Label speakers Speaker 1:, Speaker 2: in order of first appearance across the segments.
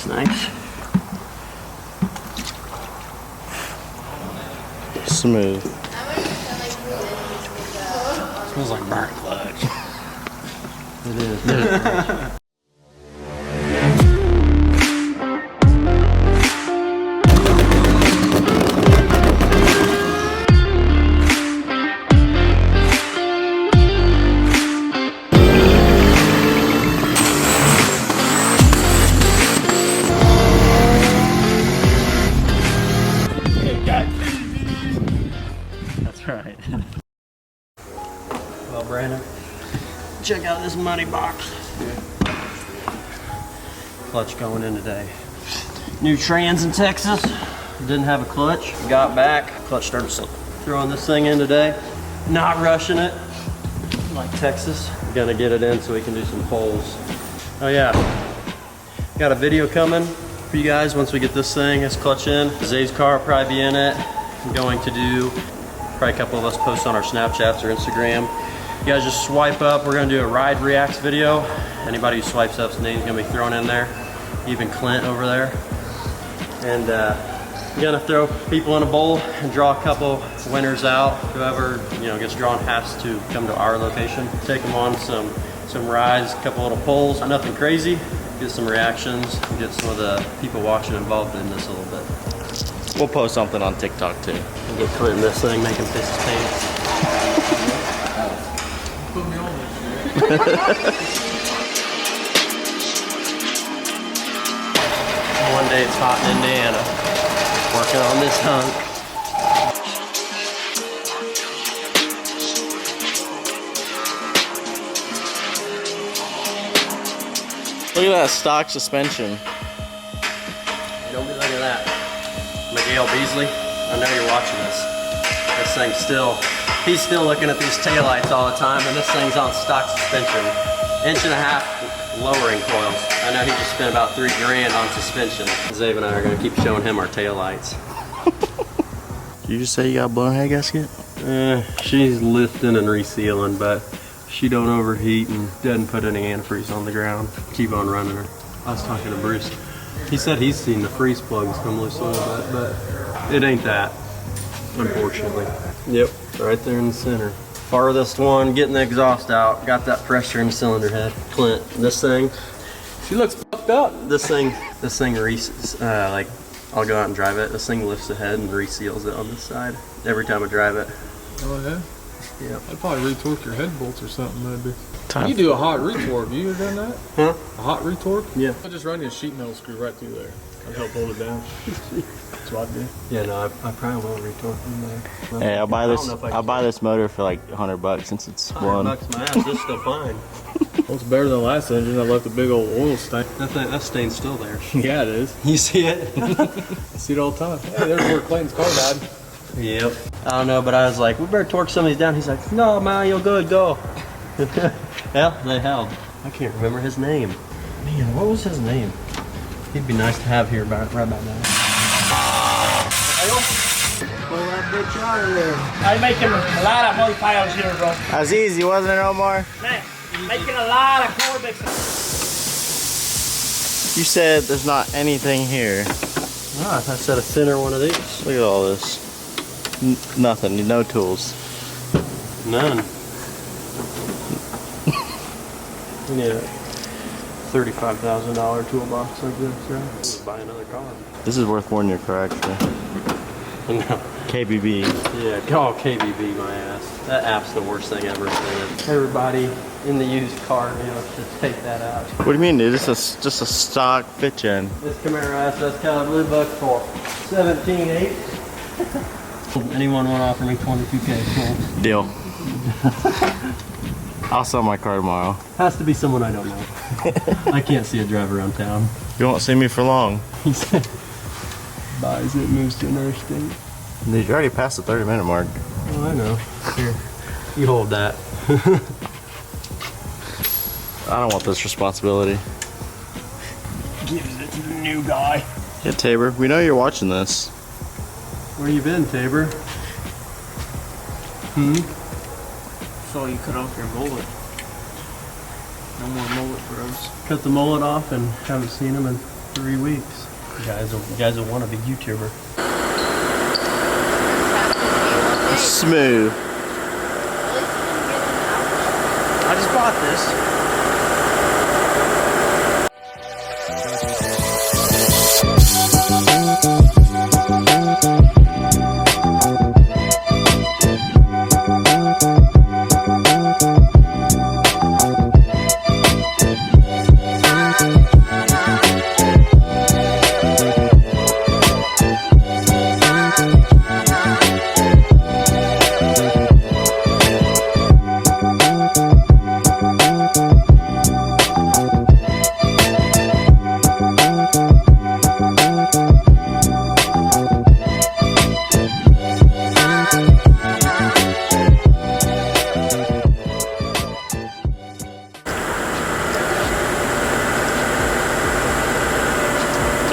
Speaker 1: That's nice.
Speaker 2: Smooth.
Speaker 1: Smells like burnt clutch. It is. That's right. Well, Brandon, check out this money box. Clutch going in today. New trans in Texas. Didn't have a clutch. Got back. Clutch started throwing this thing in today. Not rushing it like Texas. Gonna get it in so we can do some polls. Oh yeah. Got a video coming for you guys once we get this clutch in. Zay's car will probably be in it. I'm going to do probably a couple of us post on our Snapchats or Instagram. You guys just swipe up. We're gonna do a ride reacts video. Anybody who swipes up's name's gonna be thrown in there. Even Clint over there. And I'm gonna throw people in a bowl and draw a couple winners out. Whoever gets drawn has to come to our location. Take them on some rides, a couple little polls. Nothing crazy. Get some reactions. Get some of the people watching involved in this a little bit.
Speaker 2: We'll post something on TikTok too.
Speaker 1: We'll get Clint in this thing, make him piss his pants.
Speaker 3: Put me on this
Speaker 1: One day it's hot in Indiana. Working on this hunk.
Speaker 2: Look at that stock suspension.
Speaker 1: Don't be looking at that. Miguel Beasley, I know you're watching this. This thing's he's still looking at these taillights all the time, and this thing's on stock suspension. 1.5 inch lowering coils. I know he just spent about $3 grand on suspension. Zave and I are gonna keep showing him our taillights.
Speaker 2: Did you just say you got a blown head gasket?
Speaker 1: She's lifting and resealing, but she don't overheat and doesn't put any antifreeze on the ground. Keep on running her. I was talking to Bruce. He said he's seen the freeze plugs come loose a little bit, but it ain't that, unfortunately. Yep, right there in the center. Farthest one, getting the exhaust out, got that pressure in the cylinder head. Clint, this thing,
Speaker 3: She looks fucked up.
Speaker 1: this thing, like, I'll go out and drive it. This thing lifts the head and reseals it on this side every time I drive it.
Speaker 3: Oh yeah?
Speaker 1: Yeah.
Speaker 3: I'd probably retorque your head bolts or something maybe.
Speaker 2: Time.
Speaker 3: You do a hot retorque. You ever done that?
Speaker 1: Huh?
Speaker 3: A hot retorque?
Speaker 1: Yeah.
Speaker 3: I just run your sheet metal screw right through there. I'd help hold it down. That's what I do.
Speaker 1: Yeah, no, I probably will retort from there.
Speaker 2: Hey, I'll buy
Speaker 1: I
Speaker 2: this.
Speaker 1: don't know if I
Speaker 2: I'll
Speaker 1: can
Speaker 2: buy
Speaker 1: do
Speaker 2: this motor for like $100 since it's one.
Speaker 1: $100 my ass, it's still fine.
Speaker 3: Well, it's better than the last engine. I left a big old oil stain.
Speaker 1: That stain's still there.
Speaker 3: Yeah, it is.
Speaker 1: You see it?
Speaker 3: I see it all the time. Hey, there's where Clayton's car died.
Speaker 1: Yep. I don't know, but I was like, we better torque some of these down. He's like, no, man, you're good, go. Hell, they held. I can't remember his name. Man, what was his name? He'd be nice to have here right about now. Pull that bitch out of there.
Speaker 4: I'm making a lot of mud piles here, bro.
Speaker 2: That's easy, wasn't it, Omar?
Speaker 4: Man, making a lot of Corbex.
Speaker 2: You said there's not anything here.
Speaker 1: Ah, I said a thinner one of these.
Speaker 2: Look at all this. Nothing. No tools.
Speaker 1: None. You need a $35,000 toolbox like this, right? Buy another car.
Speaker 2: This is worth more than your car, actually.
Speaker 1: No.
Speaker 2: KBB.
Speaker 1: Yeah, call KBB my ass. That app's the worst thing ever invented. Everybody in the used car should take that out.
Speaker 2: What do you mean, dude? It's just a stock fit gen.
Speaker 1: This Camaro SS Cali Blue Book for $17,800. Anyone want to offer me $22K?
Speaker 2: Deal. I'll sell my car tomorrow.
Speaker 1: Has to be someone I don't know. I can't see a drive around town.
Speaker 2: You won't see me for long.
Speaker 1: He said, buys it, moves to another state.
Speaker 2: Dude, you already passed the 30-minute mark.
Speaker 1: Oh, I know. Here, you hold that.
Speaker 2: I don't want this responsibility.
Speaker 1: Gives it to the new guy.
Speaker 2: Yeah, Tabor, we know you're watching this.
Speaker 1: Where you been, Tabor?
Speaker 4: So you cut off your mullet. No more mullet bros.
Speaker 1: Cut the mullet off and haven't seen him in 3 weeks. You guys will want to be YouTuber.
Speaker 2: Smooth.
Speaker 1: I just bought this.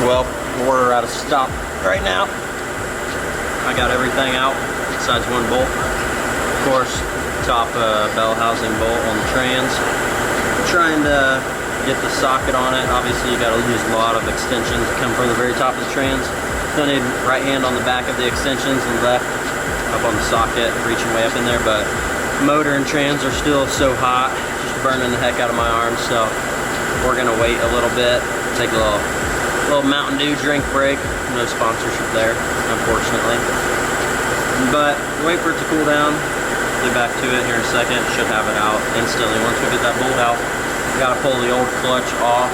Speaker 1: Well, we're at a stop right now. I got everything out besides one bolt. Of course, top bell housing bolt on the trans. I'm trying to get the socket on it. Obviously, you got to use a lot of extensions that come from the very top of the trans. Don't need right hand on the back of the extensions and left up on the socket, reaching way up in there. But motor and trans are still so hot, just burning the heck out of my arms. So we're gonna wait a little bit, take a little Mountain Dew drink break. No sponsorship there, unfortunately. But wait for it to cool down. Get back to it here in a second. Should have it out instantly. Once we get that bolt out, we gotta pull the old clutch off,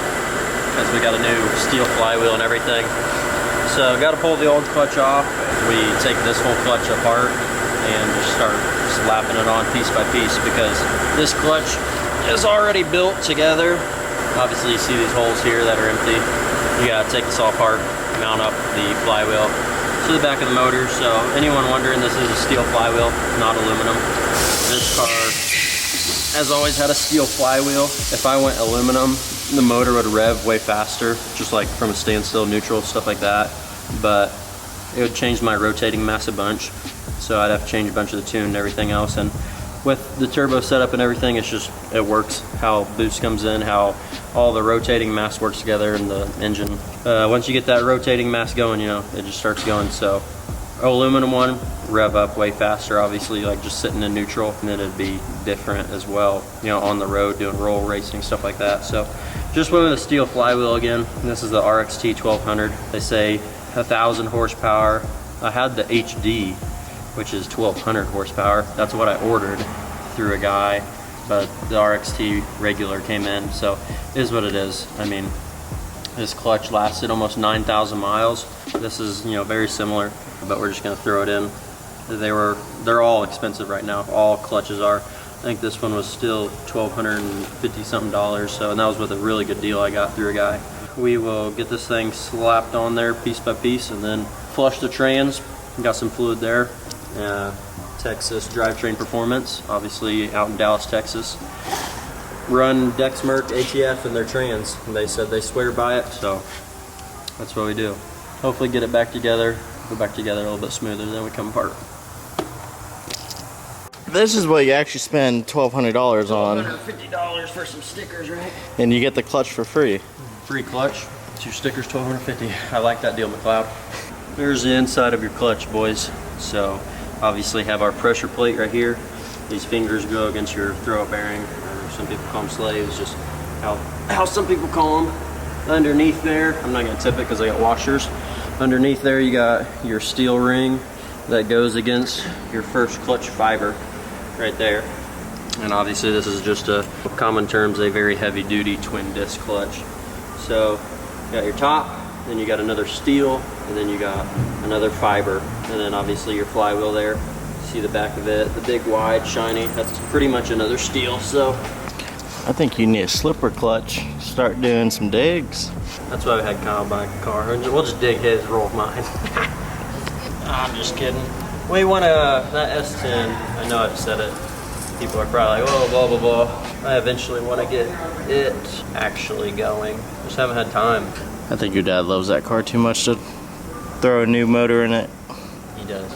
Speaker 1: as we got a new steel flywheel and everything. So gotta pull the old clutch off. We take this whole clutch apart and just start slapping it on piece by piece, because this clutch is already built together. Obviously you see these holes here that are empty. You gotta take this all apart, mount up the flywheel to the back of the motor. So anyone wondering, this is a steel flywheel, not aluminum. This car has always had a steel flywheel. If I went aluminum, the motor would rev way faster, just like from a standstill, neutral, stuff like that. But it would change my rotating mass a bunch. So I'd have to change a bunch of the tune and everything else. And with the turbo setup and everything, it's just, it works how boost comes in, how all the rotating mass works together in the engine. Once you get that rotating mass going, you know, it just starts going. So aluminum one, rev up way faster, obviously, like just sitting in neutral, and then it'd be different as well, you know, on the road doing roll racing, stuff like that. So just went with a steel flywheel again. This is the RXT 1200. They say 1,000 horsepower. I had the HD, which is 1,200 horsepower. That's what I ordered through a guy, but the RXT regular came in, so it is what it is. I mean, this clutch lasted almost 9,000 miles. This is, you know, very similar, but we're just gonna throw it in. They're all expensive right now. All clutches are. I think this one was still $1,250 something, so, and that was with a really good deal I got through a guy. We will get this thing slapped on there piece by piece, and then flush the trans. Got some fluid there. Texas Drivetrain Performance, obviously out in Dallas, Texas. Run Dexmerk ATF in their trans, and they said they swear by it, so that's what we do. Hopefully get it back together, go back together a little bit smoother, then we come apart.
Speaker 2: This is what you actually spend $1,200 on.
Speaker 1: $150 for some stickers, right?
Speaker 2: And you get the clutch for free.
Speaker 1: Free clutch, 2 stickers, $1,250. I like that deal, McLeod. There's the inside of your clutch, boys. So obviously have our pressure plate right here. These fingers go against your throw bearing, or some people call them slaves, just how some people call them. Underneath there, I'm not gonna tip it because I got washers. Underneath there you got your steel ring that goes against your first clutch fiber right there. And obviously this is just a common terms, a very heavy duty twin disc clutch. So you got your top, then you got another steel, and then you got another fiber, and then obviously your flywheel there. See the back of it, the big wide shiny, that's pretty much another steel. So
Speaker 2: I think you need a slipper clutch. Start doing some digs.
Speaker 1: that's why I had Kyle buy a car. We'll just dig his, roll mine. I'm just kidding. We want that S10, I know I've said it. People are probably like, oh, blah, blah, blah. I eventually want to get it actually going. Just haven't had time.
Speaker 2: I think your dad loves that car too much to throw a new motor in it.
Speaker 1: He does.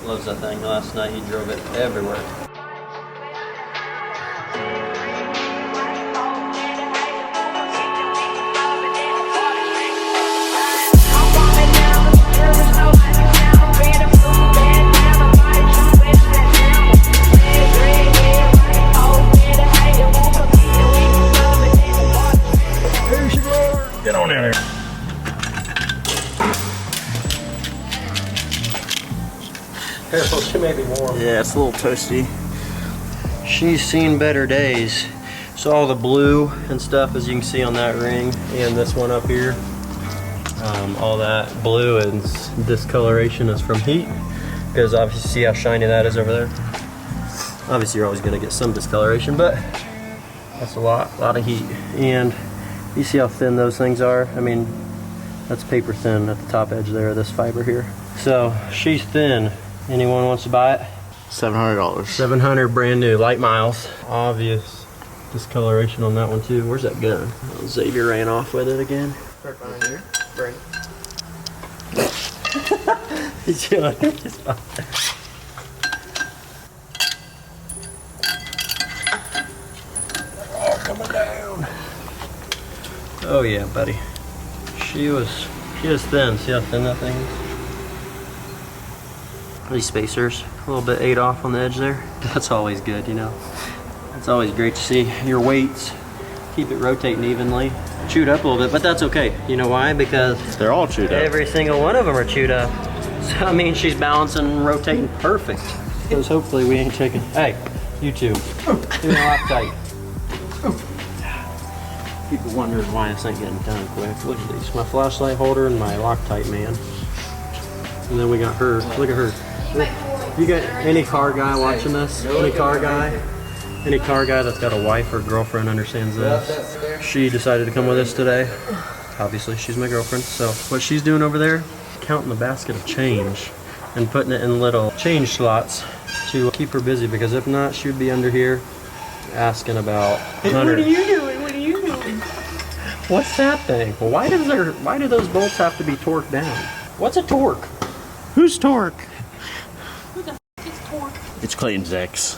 Speaker 1: Loves that thing. Last night he drove it everywhere. Careful, she may be warm.
Speaker 2: Yeah, it's a little toasty.
Speaker 1: She's seen better days. So all the blue and stuff, as you can see on that ring, and this one up here, all that blue and discoloration is from heat, because obviously see how shiny that is over there. Obviously you're always going to get some discoloration, but that's a lot of heat. And you see how thin those things are? I mean, that's paper thin at the top edge there, this fiber here. So she's thin. Anyone wants to buy it?
Speaker 2: $700.
Speaker 1: 700 brand new, light miles. Obvious discoloration on that one too. Where's that gun? Oh, Xavier ran off with it again. Right behind here. Right. He's chilling. Oh, coming down. Oh yeah, buddy. She was thin. See how thin that thing is? These spacers, a little bit ate off on the edge there. That's always good, you know. It's always great to see your weights. Keep it rotating evenly. Chewed up a little bit, but that's okay. You know why? Because
Speaker 2: they're all chewed up.
Speaker 1: Every single one of them are chewed up. So I mean, she's balancing and rotating perfect. Because hopefully we ain't taking. Hey, you two, do me Loctite. People wondering why this ain't getting done quick. Look at these, my flashlight holder and my Loctite man. And then we got her. Look at her. You got any car guy watching this? Any car guy? Any car guy that's got a wife or girlfriend understands this. She decided to come with us today. Obviously, she's my girlfriend. So what she's doing over there, counting the basket of change and putting it in little change slots to keep her busy, because if not, she'd be under here asking about 100.
Speaker 4: What are you doing? What are you doing?
Speaker 1: What's that thing? Well, why do those bolts have to be torqued down? What's a torque?
Speaker 2: Who's Torque?
Speaker 4: Who the f is torque?
Speaker 2: It's Clayton's ex.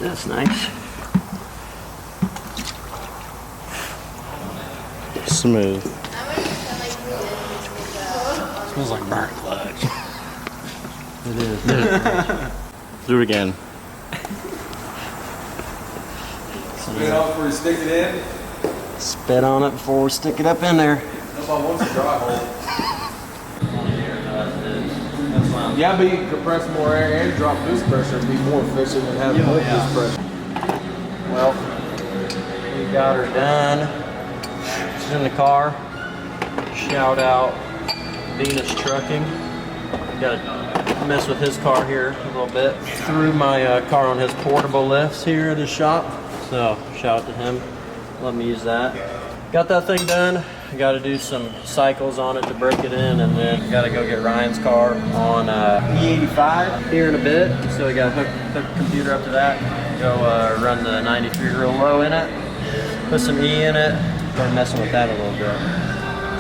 Speaker 1: That's nice.
Speaker 2: Smooth.
Speaker 1: Smells like burnt clutch. It is.
Speaker 2: Do it again.
Speaker 3: Spit off before you stick it in.
Speaker 1: Spit on it before we stick it up in there.
Speaker 3: That's all once a dry hole. Yeah, but you can compress more air and drop boost pressure and be more efficient than having more boost pressure.
Speaker 1: Well, we got her done. She's in the car. Shout out Venis Trucking. Got to mess with his car here a little bit. Threw my car on his portable lifts here at his shop. So shout out to him. Let me use that. Got that thing done. I got to do some cycles on it to break it in, and then got to go get Ryan's car on E85 here in a bit. So we got to hook the computer up to that. Go run the 93 real low in it. Put some E in it. Start messing with that a little bit.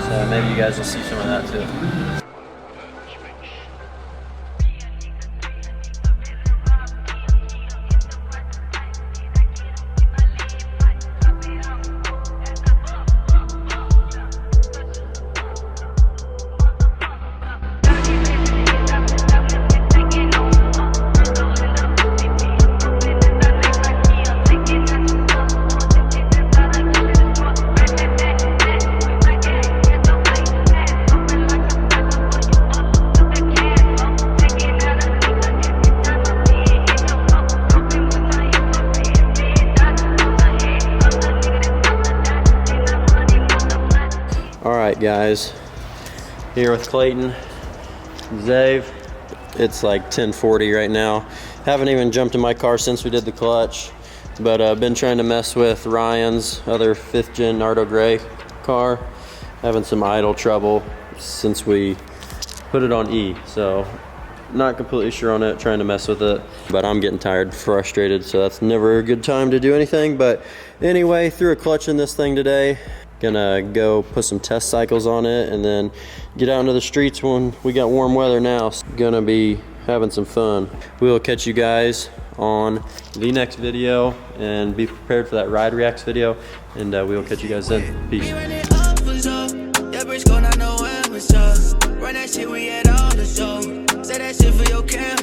Speaker 1: So maybe you guys will see some of that too. Alright guys, here with Clayton, Zave. It's like 10:40 right now. Haven't even jumped in my car since we did the clutch, but I've been trying to mess with Ryan's other 5th gen Nardo Gray car. Having some idle trouble since we put it on E, so not completely sure on it, trying to mess with it, but I'm getting tired, frustrated, so that's never a good time to do anything. But anyway, threw a clutch in this thing today. Gonna go put some test cycles on it and then get out into the streets when we got warm weather now. So gonna be having some fun. We will catch you guys on the next video, and be prepared for that ride reacts video, and we will catch you guys then. Peace.
Speaker 5: Run that shit, we had all the show. Say that shit for your camera.